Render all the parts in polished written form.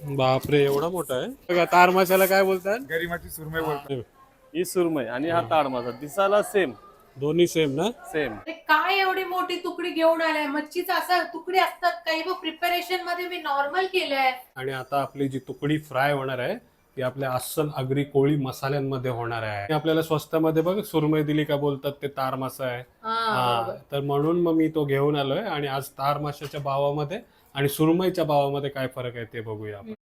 बापरे एवढा मोठा आहे बघा. तार माशाला काय बोलतात? गरीमाची सुरमई बोलतात. ही सुरमई आणि हा ताड मासा दिसायला सेम. दोन्ही सेम ना? सेम. काय एवढी मोठी तुकडी घेऊन आलाय? मच्छीचा असं तुकडी असतात काही प्रिपरेशन मध्ये मी नॉर्मल केलंय. आणि आता आपली जी तुकडी फ्राय होणार आहे ती आपल्या अस्सल आगरी कोळी मसाल्यांमध्ये होणार आहे. आपल्याला स्वस्तामध्ये बघ सुरमई दिली का बोलतात ते तार मासा आहे. तर म्हणून मग मी तो घेऊन आलोय आणि आज तार माशाच्या भावामध्ये आणि सुरमईच्या भावामध्ये काय फरक आहे ते बघूया आपण.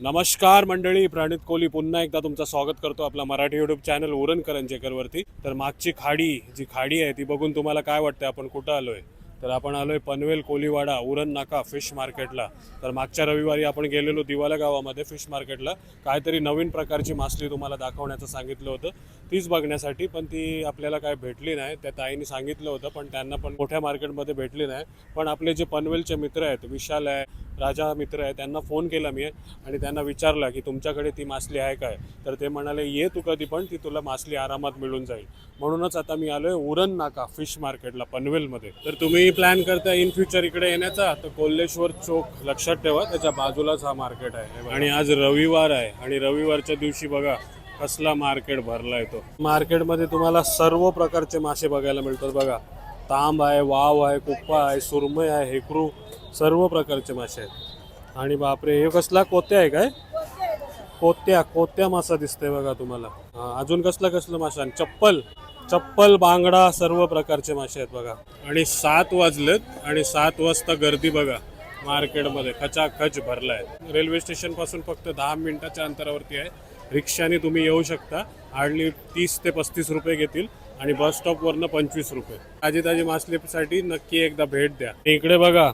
नमस्कार मंडळी, प्रणित कोहली पुन्हा एकदा तुमचं स्वागत करतो आपला मराठी युट्यूब चॅनल उरण करंजेकर वरती. तर मागची जी खाडी आहे ती बघून तुम्हाला काय वाटतं आपण कुठं आलोय? तर आपण आलोय पनवेल कोलीवाडा उरण नाका फिश मार्केटला. तर मागच्या रविवारी आपण गेलेलो दिवाला गावामध्ये फिश मार्केटला. काहीतरी नवीन प्रकारची मासली तुम्हाला दाखवण्याचं सांगितलं होतं, तीच बघण्यासाठी. पण ती आपल्याला काय भेटली नाही. त्या ताईंनी सांगितलं होतं पण त्यांना पण मोठ्या मार्केटमध्ये भेटली नाही. पण आपले जे पनवेलचे मित्र आहेत, विशाल आहे, राजा मित्र आहे, त्यांना फोन केला मी आणि त्यांना विचारला की तुमच्याकडे ती मासली आहे काय? तर ते म्हणाले ये तू कधी पण, ती तुला मासली आरामात मिळून जाईल. म्हणूनच आता मी आलोय उरण नाका फिश मार्केटला पनवेलमध्ये. तर तुम्ही प्लॅन करता इन फ्युचर इकडे येण्याचा तर कोल्हेश्वर चौक लक्षात ठेवा, त्याच्या बाजूलाच हा मार्केट आहे. आणि आज रविवार आहे आणि रविवारच्या दिवशी बघा कसला मार्केट भरला आहे. तो मार्केटमध्ये तुम्हाला सर्व प्रकारचे मासे बघायला मिळतात. बघा तांब आहे, वाव आहे, कुप्पा आहे, सुरमई आहे, हेकरू, सर्व प्रकारचे मासे आहेत. आणि बापरे हे कसला कोत्या आहे काय? कोत्या मासा दिसतंय बघा तुम्हाला. अजून कसलं मासा? चप्पल बांगडा, सर्व प्रकारचे मासे आहेत बघा. आणि 7 वाजलेत आणि 7 वाजता गर्दी बघा मार्केटमध्ये खचाखच भरलाय. रेल्वे स्टेशन पासून फक्त 10 मिनिटाच्या अंतरावरती आहे. रिक्षाने तुम्ही येऊ शकता. हार्डली 30 ते 35 रुपये घेतील आणि बस स्टॉपवरनं 25 रुपये. ताजी मासलीसाठी नक्की एकदा भेट द्या. इकडे बघा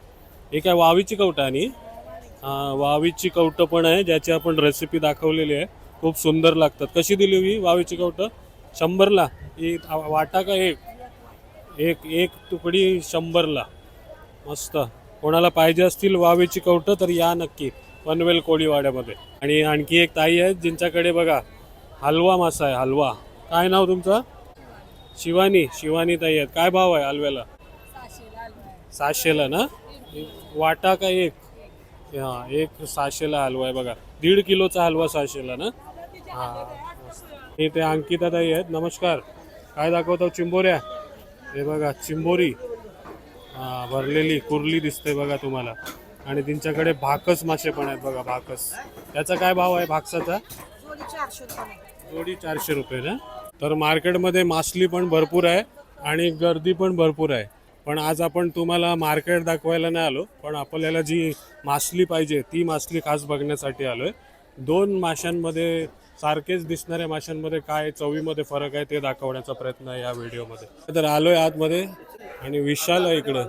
हे काय वावीची कवटा आणि वावीची कवटं पण आहे, ज्याची आपण रेसिपी दाखवलेली आहे. खूप सुंदर लागतात. कशी दिली ही वावीची कवटं? 100ला. ही वाटा का एक तुकडी 100ला. मस्त. कोणाला पाहिजे असतील वावीची कवटं तर या नक्की पनवेल कोळीवाड्यामध्ये. आणि आणखी एक ताई आहेत जिंच्याकडे बघा हलवा मासा आहे. हलवा. काय नाव तुमचं? शिवानी ताई आहेत. काय भाव आहे हलव्याला? 700ला ना? वाटा का एक? हा, एक 700ला हलवा आहे बघा. 1.5 किलोचा हलवा 700ला ना? हा. ते अंकिता ताई आहेत. नमस्कार. काय दाखवतो? चिंबोऱ्या. हे बघा चिंबोरी भरलेली कुर्ली दिसते बघा तुम्हाला. आणि त्यांच्याकडे भाकस मासे पण आहेत बघा. भाकस, त्याचा काय भाव आहे भाकसाचा? जोडी 400 रुपये ना? तर मार्केटमध्ये मासली पण भरपूर आहे आणि गर्दी पण भरपूर आहे. पण आज आपण तुम्हाला मार्केट दाखवायला नाही आलो, पण आपल्याला जी मासली पाहिजे ती मासली खास बघण्यासाठी आलोय. 2 माशांमध्ये, सारखेच दिसणाऱ्या माशांमध्ये काय चवीमध्ये फरक आहे ते दाखवण्याचा प्रयत्न आहे या व्हिडिओमध्ये. तर आलोय आतमध्ये आणि विशाल आहे इकडे.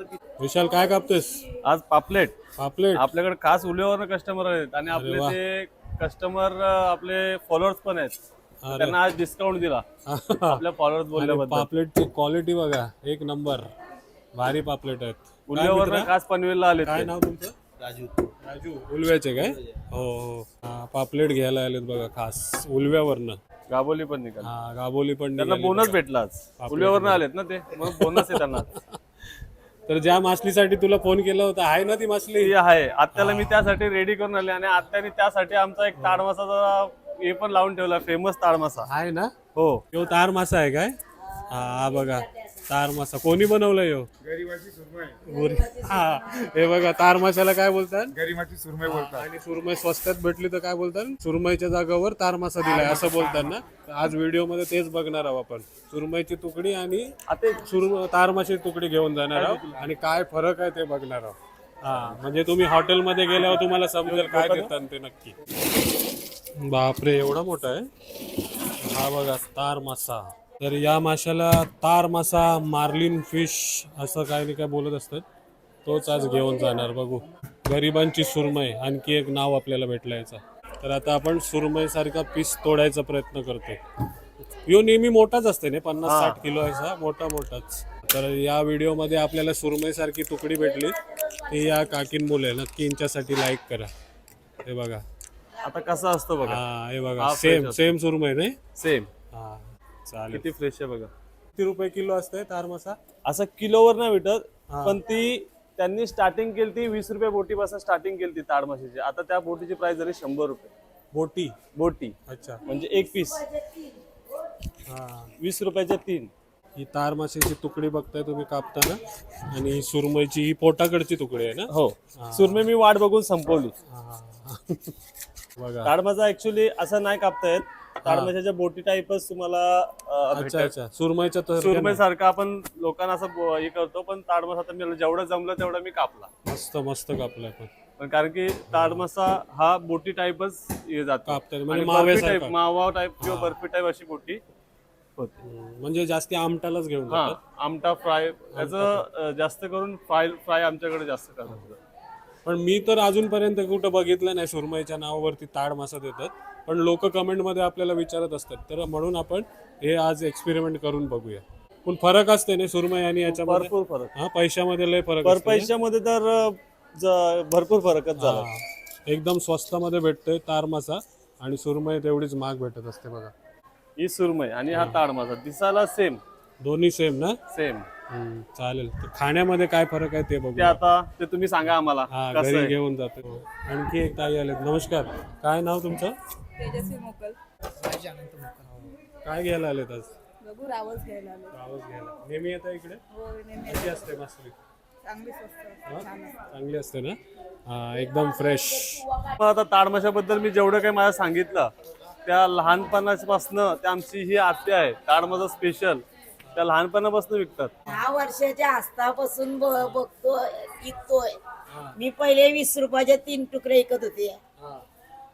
विशाल काय कापतेस आज? पापलेट. आपल्याकडे खास उल्ह्यावर कस्टमर आहेत आणि आपले ते कस्टमर आपले फॉलोअर्स पण आहेत. त्यांना आज डिस्काउंट दिला आपल्या फॉलोअर्स बोलल्याबद्दल. पापलेटची क्वालिटी बघा एक नंबर. भारी पापलेट आहेत. उल्ह्यावर खास पनवेलला आले. काय नाव तुमचं? राजू. उलव्याचे काय? हो. पापलेट घ्यायला आलेत बघा खास उलव्यावरनं. गाबोली पण निघाल. गाबोली पण त्यांना बोनस भेटला आज. उल्ह्यावरनं आलेत ना ते, मग बोनस आहे त्यांना. तर ज्या मासलीसाठी तुला फोन केला होता आहे ना ती मासली? ती आहे. आत्याला मी त्यासाठी रेडी करून आले आणि आत्याने त्यासाठी आमचा एक ताड मासाचा हे पण लावून ठेवला, फेमस ताड मासा आहे ना? हो. यो तार मासा आहे काय? हा बघा तार मासा. कोणी बनवलाय यो? गरीमाची सुरमई. हे बघा तार माशाला काय बोलतात? गरीमाची सुरमई बोलतात. आणि सुरमई स्वस्तात भेटली तर काय बोलतात? सुरमईच्या जागावर तार मासा दिलाय असं बोलतात ना? आज व्हिडिओ मध्ये तेच बघणार आहोत आपण. सुरमईची तुकडी आणि तार माशाची तुकडी घेऊन जाणार आहोत आणि काय फरक आहे ते बघणार आहोत. म्हणजे तुम्ही हॉटेलमध्ये गेल्यावर तुम्हाला समजेल काय देतात ते नक्की. बापरे एवढा मोठा आहे हा बघा तार मासा. तर या माशाला तार मासा, मार्लिन फिश असं काय नाही काय बोलत असतात. तोच आज घेऊन जाणार. बघू गरिबांची सुरमई, आणखी एक नाव आपल्याला भेटलं याचा. तर आता आपण सुरमई सारखा पीस तोडायचा प्रयत्न करतोय. यो नेहमी मोठाच असते ना, 50-60 किलो असा मोठाच. तर या व्हिडिओमध्ये आपल्याला सुरमई सारखी तुकडी भेटली. ती या काकीन बोले नक्की यांच्यासाठी लाईक करा. हे बघा आता कसं असतं बघा. हे बघा सेम सुरमई नाही? सेम. चालेल. किती फ्रेश आहे बघा. किती रुपये किलो असते तार मासा? असं किलोवर नाही भेटत, हा. पण ती त्यांनी स्टार्टिंग केली ती 20 रुपये बोटीपासून स्टार्टिंग केली ती ताड माशाची. आता त्या बोटीची प्राइस झाली 100 रुपये बोटी. बोटी, अच्छा. म्हणजे एक पीस हा. 20 रुपयाच्या 3. ही तार माशाची तुकडी बघताय तुम्ही कापताना, आणि ही सुरमईची ही पोटाकडची तुकडी आहे ना? हो, सुरमई मी वाट बघून संपवली. हा. बघा. ताड मासा ऍक्च्युली असं नाही कापता येत. ताड माशाच्या बोटी टाईपच तुम्हाला अच्छा भेटेल. अच्छा. सुरमईच्या तर सुरमई सारखं आपण लोकांना असं हे करतो, पण ताड मासा तर मी जेवढं जमलं तेवढं मी कापला. मस्त मस्त कापलाय पण. पण कारण की ताड मासा हा बोटी टाईपच हे जातो, कापतात म्हणजे आणि बर्फी माव्यासारखा. टाईप, मावा टाईप किंवा बर्फी टाईप अशी बोटी होते. म्हणजे जास्ती आमटालाच घेऊन हा, जातात. आमटा फ्राय त्याचं जास्त करून फ्राय आमच्याकडे जास्त करतात. पण मी तर अजूनपर्यंत कुठं बघितलं नाही सुरमईच्या नावावरती ताड मासा देतात, पण लोक कमेंटमध्ये आपल्याला विचारत असतात, तर म्हणून आपण हे आज एक्सपेरिमेंट करून बघूया. पण फरक असते ना सुरमई आणि याच्यामध्ये? भरपूर फरक. हा, पैशामध्ये लय फरक पर असतो ना? पैशामध्ये तर भरपूर फरकच झाला. हा. एकदम स्वस्तामध्ये भेटतोय तार मासा, आणि सुरमई तेवढीच महाग भेटत असते बघा. ही सुरमई आणि हा ताड मासा दिसायला सेम दोन्ही सेम ना? सेम. चालेल. तर खाण्यामध्ये काय फरक आहे ते ते बघू. आता ते तुम्ही सांगा आम्हाला हा, कसं घरी आहे. घेऊन जातो. आणखी एक ताई आलेत. नमस्कार. काय नाव तुमचं? तेजस्वी मोकल. काय घ्यायला आलेत आज? बघू रावस घ्यायला आलो. रावस घ्यायला. नेहमी येता इकडे? हो नेहमी कशी असते मासळी? चांगली स्वस्त हा? छान असते. चांगली असते ना? हा, एकदम फ्रेश. मग आता ताड माशाबद्दल मी जेवढं काही मला सांगितलं, त्या लहानपणापासून त्या आमची ही आत्या आहे ताड मासा स्पेशल, त्या लहानपणापासून विकतात. 10 वर्षाच्या आस्तापासून बघतोय, विकतोय. मी पहिले 20 रुपयाचे 3 तुकडे विकत होते.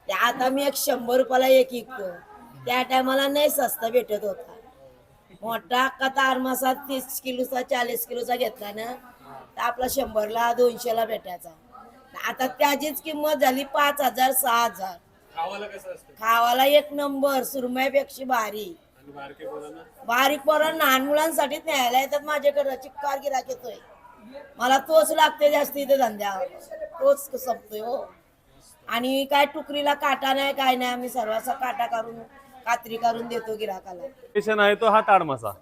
त्या आता मी 100 रुपयाला एक विकतो. त्या टायमाला नाही स्वस्त भेटत होता. मोठा अख्खा तार मासा 30 किलोचा 40 किलोचा घेतला ना, तर आपला 100ला 200ला भेटायचा. आता त्याचीच किंमत झाली 5,000 6,000. खावाला कसं असतं? खावाला एक नंबर, सुरमईपेक्षा भारी. आणि बारके पोरांना? बारीक पोरं लहान मुलांसाठीच न्यायला येतात माझ्याकडे. चिक्कार गिराक येतोय, मला तोच लागते जास्ती इथे धंद्यावर, तोच संपतोय हो. आणि काय टुकरीला काटा नाही काय नाही, आम्ही सर्वांचा काटा करून कात्री करून देतो गिराकाला. स्पेशल आहे तो हा ताड मासा.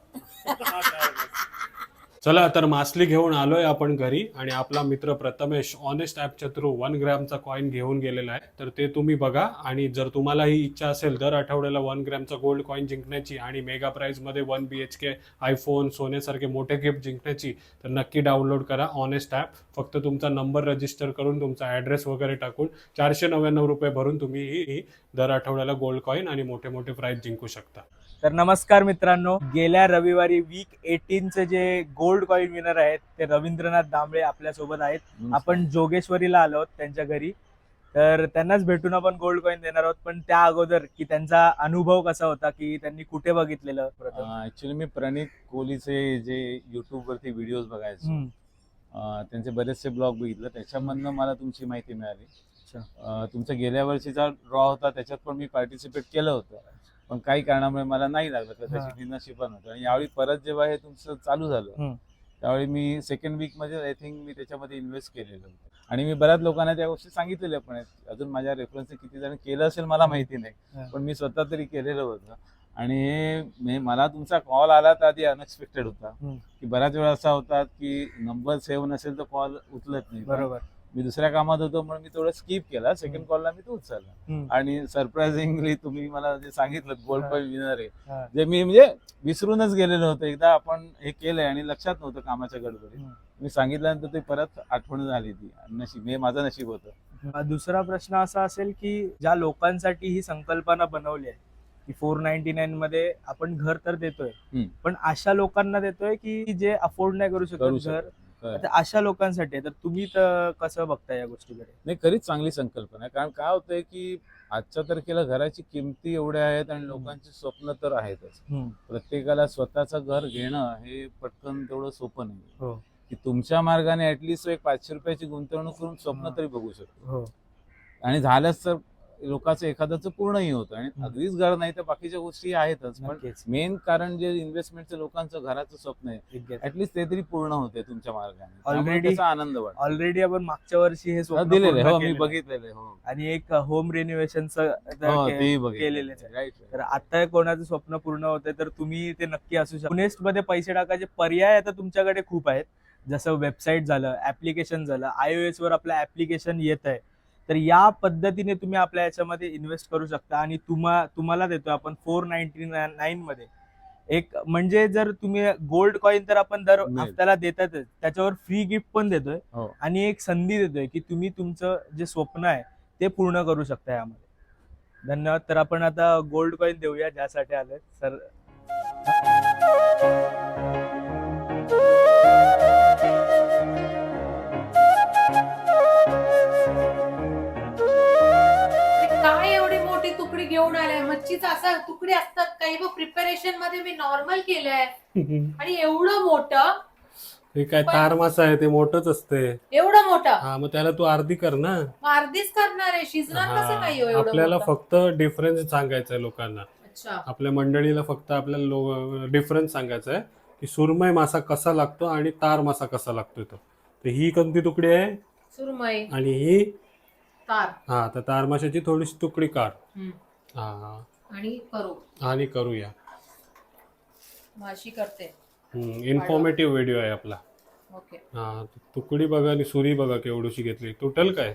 चला, तर मासली घेऊन आलोय आपण घरी, आणि आपला मित्र प्रथमेश ऑनेस्ट ॲपच्या थ्रू 1 ग्रॅमचा कॉईन घेऊन गेलेला आहे. तर ते तुम्ही बघा, आणि जर तुम्हाला ही इच्छा असेल दर आठवड्याला 1 ग्रॅमचा गोल्ड कॉईन जिंकण्याची आणि मेगा प्राईजमध्ये 1 BHK आयफोन सोन्यासारखे मोठे गिफ्ट जिंकण्याची, तर नक्की डाउनलोड करा ऑनेस्ट ॲप. फक्त तुमचा नंबर रजिस्टर करून तुमचा ॲड्रेस वगैरे टाकून 499 रुपये भरून तुम्ही ही दर आठवड्याला गोल्ड कॉईन आणि मोठे मोठे प्राईज जिंकू शकता. तर नमस्कार मित्रांनो, गेल्या रविवारी वीक 18चे जे गोल्ड कॉईन विनर आहेत ते रवींद्रनाथ दांबळे आपल्यासोबत आहेत. आपण जोगेश्वरीला आलो आहोत त्यांच्या घरी, तर त्यांनाच भेटून आपण गोल्ड कॉईन देणार आहोत. पण त्या अगोदर की त्यांचा अनुभव कसा होता, की त्यांनी कुठे बघितलेलं प्रथम. ऍक्च्युली मी प्रणित कोहलीचे जे युट्यूब वरती व्हिडिओज बघायचो, त्यांचे बरेचसे ब्लॉग बघितलं, त्याच्यामधनं मला तुमची माहिती मिळाली. तुमचा गेल्या वर्षीचा ड्रॉ होता, त्याच्यात पण मी पार्टिसिपेट केलं होतं, पण काही कारणामुळे मला नाही लागलं, त्याची बिनशिबा नव्हतं. आणि यावेळी परत जेव्हा हे तुमचं चालू झालं, त्यावेळी मी सेकंड वीक मध्ये आय थिंक मी त्याच्यामध्ये इन्व्हेस्ट केलेलं होतं. आणि मी बऱ्याच लोकांना त्या गोष्टी सांगितलेल्या पण आहेत. अजून माझ्या रेफरन्सने किती जण केलं असेल मला माहिती नाही, पण मी स्वतः तरी केलेलं होतं. आणि मला तुमचा कॉल आला तर आधी अनएक्सपेक्टेड होता, की बऱ्याच वेळा असा होता की नंबर सेव्ह नसेल तर कॉल उचलत नाही. बरोबर. मी दुसऱ्या कामात होतो म्हणून मी थोडं स्किप केला. सेकंड कॉलला मी तो उचलला, आणि सरप्राइझिंगली तुम्ही मला जे सांगितलं गोल्ड कॉईन विनर आहे, जे मी म्हणजे विसरूनच गेलेलो होतो. एकदा आपण हे केलंय आणि लक्षात नव्हतं कामाच्या गडबडीत. मी सांगितल्यानंतर ते परत आठवण झाली, ती नशीब, हे माझं नशीब होतं. दुसरा प्रश्न असा असेल की ज्या लोकांसाठी ही संकल्पना बनवली आहे की 499 मध्ये आपण घर तर देतोय, पण अशा लोकांना देतोय की जे अफोर्ड नाही करू शकत घर, तर अशा लोकांसाठी. तर तुम्ही तर कसं बघताय या गोष्टीकडे? नाही, खरीच चांगली संकल्पना आहे. कारण काय होतंय की आजच्या तारखेला घराची किमती एवढ्या आहेत आणि लोकांची स्वप्न तर आहेतच. प्रत्येकाला स्वतःचं घर घेणं हे पटकन तेवढं सोपं नाही, की तुमच्या मार्गाने ऍटलिस्ट एक 500 रुपयाची गुंतवणूक करून स्वप्न तरी बघू शकतो. आणि झालंच तर लोकांचं एखाद्याचं पूर्णही होतं आणि अगदीच घर नाही तर बाकीच्या गोष्टी आहेतच. पण नक्कीच. मेन कारण जे इन्व्हेस्टमेंटचं लोकांचं घराचं स्वप्न आहे ऍटलीस्ट ते तरी पूर्ण होते तुमच्या मार्गाने. त्यामुळे Already- त्याचा आनंद वाटतो. ऑलरेडी आपण मागच्या वर्षी हे स्वप्न दिलेलं पूर्ण आहे. हो, मी केलेलं आहे. बघितलेलं आहे. हो. आणि एक होम रेनोव्हेशनचं हो, तेही केलेलं बघितलेलं आहे. राईट. तर आता कोणाचं स्वप्न पूर्ण होतंय तर तुम्ही ते नक्की असू शकता. नेस्ट मध्ये पैसे टाकायचे पर्याय आता तुमच्याकडे खूप आहेत. जसं वेबसाईट झालं, ऍप्लिकेशन झालं, iOS वर आपलं ऍप्लिकेशन येत आहे. तर या पद्धतीने तुम्ही आपल्या याच्यामध्ये इन्व्हेस्ट करू शकता आणि तुम्हाला देतो आपण 499 मध्ये एक, म्हणजे जर तुम्ही गोल्ड कॉईन तर आपण दर मिळेल. हफ्त्याला देतातच, त्याच्यावर फ्री गिफ्ट पण देतोय हो. आणि एक संधी देतोय की तुम्ही तुमचं जे स्वप्न आहे ते पूर्ण करू शकता यामध्ये. धन्यवाद. तर आपण आता गोल्ड कॉईन देऊया ज्यासाठी आलोय सर. अरे काय एवढी मोठी तुकडी घेऊन आलाय? मच्छीचा असा तुकडी असतात काही बघ, प्रिपरेशन मध्ये मी नॉर्मल केलंय आणि एवढं मोठं, हे काय तार मासा आहे ते मोठंच असते. एवढं मोठं हा, मग त्याला तू अर्धी कर ना. मग अर्धीच करणार आहे, शिजणार कसं काय हो हा, एवढं आपल्याला मोठं? फक्त डिफरन्स सांगायचा आहे लोकांना. अच्छा, आपल्या मंडळीला फक्त आपल्याला डिफरन्स सांगायचा आहे की सुरमई मासा कसा लागतो आणि तार मासा कसा लागतोय तो. तर ही कोणती तुकडी आहे सुरमई आणि ही तार. हा, तर तार माशाची थोडीशी तुकडी काढ. हम्म. हा, आणि करू आणि करूया. माशी करते. इन्फॉर्मेटिव्ह व्हिडिओ आहे आपला. ओके. हा, तुकडी बघा आणि सुरी बघा केवढीशी घेतली, तुटल काय.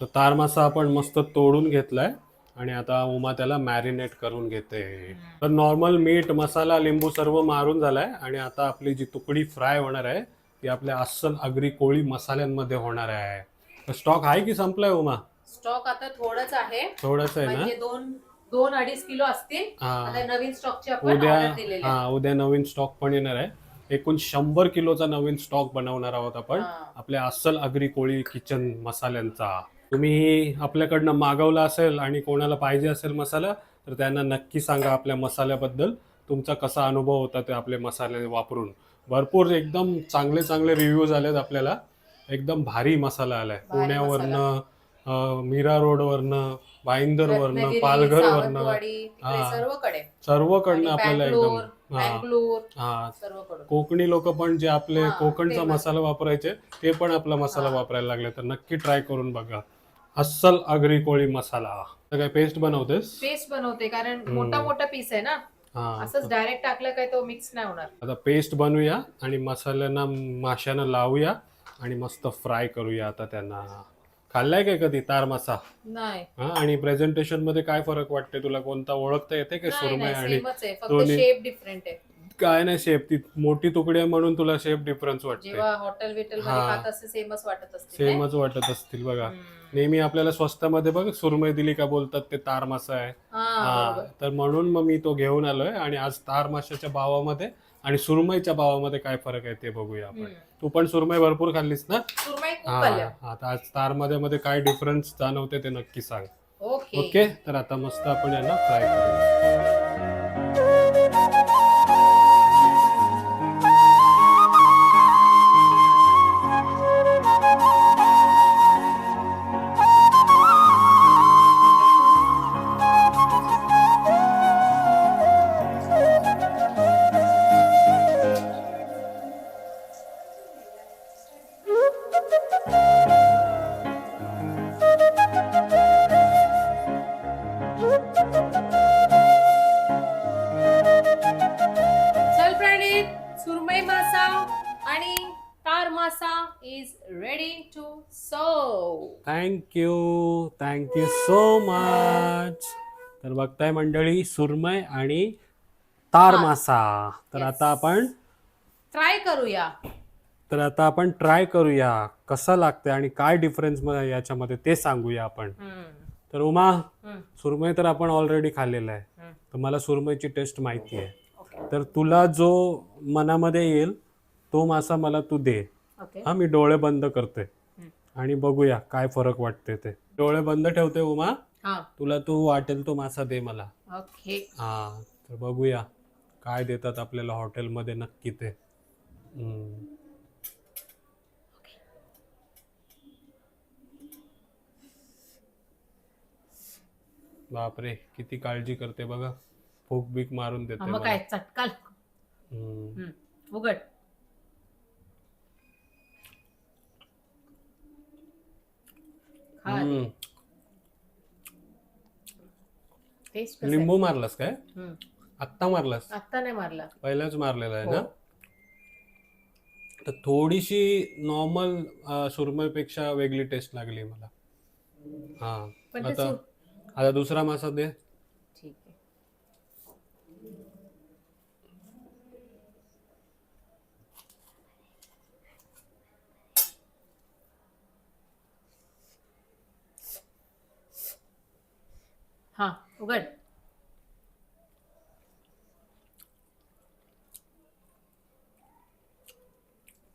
तर तार मासा आपण मस्त तोडून घेतलाय आणि आता उमा त्याला मॅरिनेट करून घेते. तर नॉर्मल मीठ, मसाला, लिंबू सर्व मारून झालाय आणि आता आपली जी तुकडी फ्राय होणार आहे ती आपल्या अस्सल आगरी कोळी मसाल्यांमध्ये होणार आहे. तर स्टॉक आहे की संपलाय उमा? स्टॉक आता थोडंच आहे, थोडंच आहे ना. म्हणजे 2-2.5 किलो असतील. हा. आता नवीन स्टॉकची आपण उद्या ऑर्डर दिलेली आहे. हा, उद्या नवीन स्टॉक पण येणार आहे. एकूण 100 किलोचा नवीन स्टॉक बनवणार आहोत आपण हा. आपल्या अस्सल आगरी कोळी किचन मसाल्यांचा. तुम्ही आपल्याकडनं मागवला असेल आणि कोणाला पाहिजे असेल मसाला तर त्यांना नक्की सांगा आपल्या मसाल्याबद्दल तुमचा कसा अनुभव होता ते आपले मसाले वापरून. भरपूर एकदम चांगले चांगले रिव्ह्यूज आलेत आपल्याला. एकदम भारी मसाला आलाय. भारी पुण्यावरनं, मीरा रोडवरनं, भाईंदरवरनं, रत्नागिरी, पालघरवरनं, सावंतवाडी, इकडे हा. सर्वकडे. सर्वकडनं आणि आपल्याला बँगलोर, एकदम हा बँगलोर हा सर्वकडून. कोकणी लोक पण जे आपले हा, कोकणचा ते मसाला वापरायचे ते पण आपला मसाला हा. वापरायला लागले. तर नक्की ट्राय करून बघा अस्सल आगरी कोळी मसाला. तर काय पेस्ट बनवतेस? पेस्ट बनवते कारण मोठा मोठा पीस आहे ना, हा, असंच डायरेक्ट टाकलं काय तो मिक्स नाही होणार. आता पेस्ट बनवूया आणि मसाल्यांना माशांना लावूया आणि मस्त फ्राय करूया. आता त्यांना खाल्लाय काय कधी तार मासा? नाही हा, आणि प्रेझेंटेशन मध्ये काय फरक वाटते तुला? कोणता ओळखता येते का नाही सुरमई आणि सेमच आहे, फक्त दोन्ही? शेप डिफरंट आहे. काय नाही, शेप ती मोठी तुकडी आहे म्हणून तुला शेप डिफरन्स वाटते. जेव्हा हॉटेल विटेल मध्ये हा. खात असते सेमच वाटत असते नाही? सेमच वाटत असतील बघा. हम्म. नेहमी आपल्याला स्वस्तामध्ये बघ सुरमई दिली का बोलतात ते तार मासा आहे. हा, हा, बरोबर. तर म्हणून मग मी तो घेऊन आलोय आणि आज तार माशाच्या भावामध्ये आणि सुरमईच्या भावामध्ये काय फरक आहे ते बघूया आपण. हम्म. तू पण सुरमई भरपूर खाल्लीस ना? सुरमई खूप हा, खाल्ल्या. आता आज तार मध्ये काय डिफरन्स जाणवते ते नक्की सांग. ओके. ओके, तर आता मस्त आपण यांना फ्राय करूया. चल प्रणित, सुरमई मासा आणि तार मासा is ready to serve. Thank you so much. तर बघताय मंडळी सुरमई आणि तार मासा. तर Yes. आता आपण ट्राय करूया कसं लागतंय आणि काय डिफरन्स याच्यामध्ये ते सांगूया आपण. तर उमा, सुरमई तर आपण ऑलरेडी खाल्लेलं आहे. तर मला सुरमईची टेस्ट माहिती आहे. तर तुला जो मनामध्ये येईल तो मासा मला तू दे. ओके. हा, मी डोळे बंद करते आणि बघूया काय फरक वाटते ते. डोळे बंद ठेवते उमा. हा. तुला तू वाटेल तो मासा दे मला. ओके. हा, तर बघूया काय देतात आपल्याला हॉटेलमध्ये नक्की ते. बापरे किती काळजी करते बघा, फूक बीक मारून देते मग मला. काय चटकाल. हम्म. उघड. खा आधी. हम्म. टेस्ट कसं आहे? लिंबू मारलास काय? हम्म. आत्ता मारलास? आत्ता नाही मारला. पहिलाच मारलेला आहे हो. ना? तर थोडीशी नॉर्मल सुरमईपेक्षा वेगळी टेस्ट लागली मला. हा पण ते आता आता दुसरा मासा दे. ठीक आहे. हा उघड.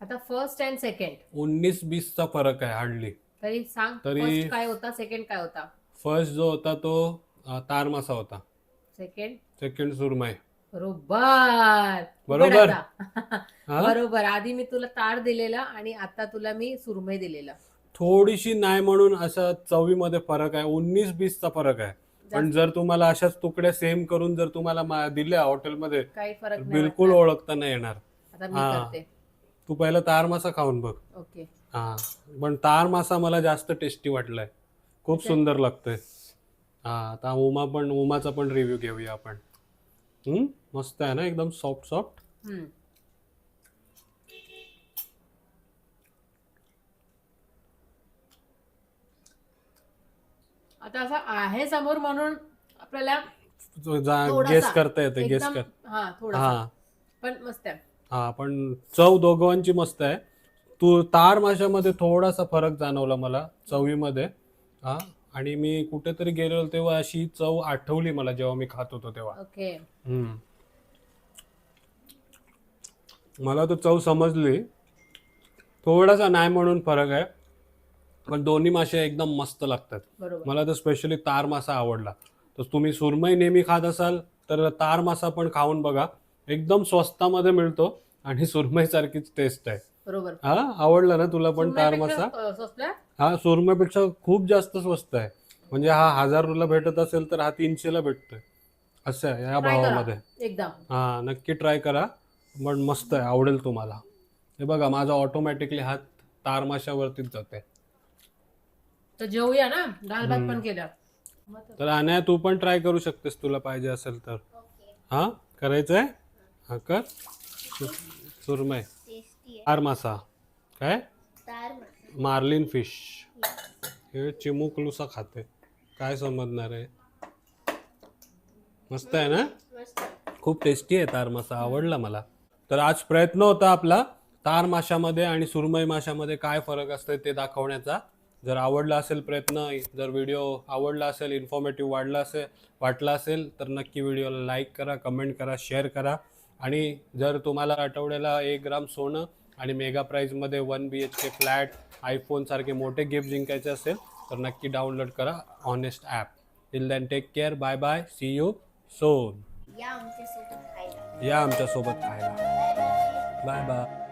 आता फर्स्ट अँड सेकंड 19-20 चा फरक आहे हार्डली. तरी सांग. तरी- फर्स्ट काय होता, सेकंड काय होता? फर्स्ट जो होता तो तार मासा होता, सेकंड सेकंड सुरमई. बरोबर. बरोबर. उघड आता. हा? बरोबर. आधी मी तुला तार दिलेला आणि आता तुला मी सुरमई दिलेला. थोडीशी नाही म्हणून अशा चवीमध्ये फरक आहे, 19-20 चा फरक आहे. पण जर तुम्हाला अशाच तुकड्या सेम करून जर तुम्हाला दिल्या हॉटेलमध्ये काही फरक नाही बिलकुल वाटणार. ओळखता नाही येणार. आता मी हा. करते. तू पहिला तार मासा खाऊन बघ. ओके. हा पण तार मासा मला जास्त टेस्टी वाटलाय, खूप सुंदर लागतोय. हा आता उमाचा पण रिव्ह्यू घेऊया आपण. मस्त आहे ना, एकदम सॉफ्ट सॉफ्ट. हम्म. आता असं आहे समोर म्हणून आपल्याला थोडासा, गेस करता येते, गेस एकदम कर. हा थोडासा, हा पण मस्त आहे. हा पण चव दोघांची मस्त आहे. तू तार माशामध्ये थोडासा फरक जाणवला मला चवीमध्ये. हा आणि मी कुठेतरी गेलेलो तेव्हा अशी चव आठवली मला जेव्हा मी खात होतो तेव्हा. ओके. हम्म. मला तो चव समजली, थोडासा नाही म्हणून फरक आहे, पण दोन्ही मासे एकदम मस्त लागतात. बरोबर. मला तर स्पेशली तार मासा आवडला. तर तुम्ही सुरमई नेहमी खात असाल तर तार मासा पण खाऊन बघा, एकदम स्वस्तामध्ये मिळतो आणि सुरमई सारखीच टेस्ट आहे. बरोबर. हा आवडला ना तुला पण तार सुरमईपेक्षा, मासा? स्वस्त आहे? हा सुरमईपेक्षा खूप जास्त स्वस्त आहे. म्हणजे हा 1000 ला भेटत असेल तर हा 300 ला भेटतोय, असं आहे या Try करा. भावामध्ये. एकदम. हा नक्की ट्राय करा, पण मस्त आहे, आवडेल तुम्हाला. हे बघा माझा ऑटोमॅटिकली हात तार माशावरतीच जाते. तर जेवूया ना, दाल भात पण केला. तर अनया तू पण ट्राय करू शकतेस तुला पाहिजे असेल तर. हा करायचंय? हा कर. सुरमई, तार मासा, काय मार्लिन फिश, हे चिमुकलुसा खाते, काय समजणार आहे. मस्त आहे ना, खूप टेस्टी आहे तार मासा, आवडला मला. तर आज प्रयत्न होता आपला तार माशामध्ये आणि सुरमई माशामध्ये काय फरक असतो ते दाखवण्याचा. जर आवडला असेल प्रयत्न, जर व्हिडिओ आवडला असेल, इन्फॉर्मेटिव्ह वाटला असेल तर नक्की व्हिडिओला लाईक करा, कमेंट करा, शेअर करा. आणि जर तुम्हाला आठवड्याला 1 ग्राम सोनं आणि मेगा प्राईजमध्ये 1 BHK फ्लॅट, आयफोन सारखे मोठे गिफ्ट जिंकायचे असेल तर नक्की डाउनलोड करा honest app. Till then take care, bye bye, see you soon. या आमच्यासोबत खायला. Bye bye.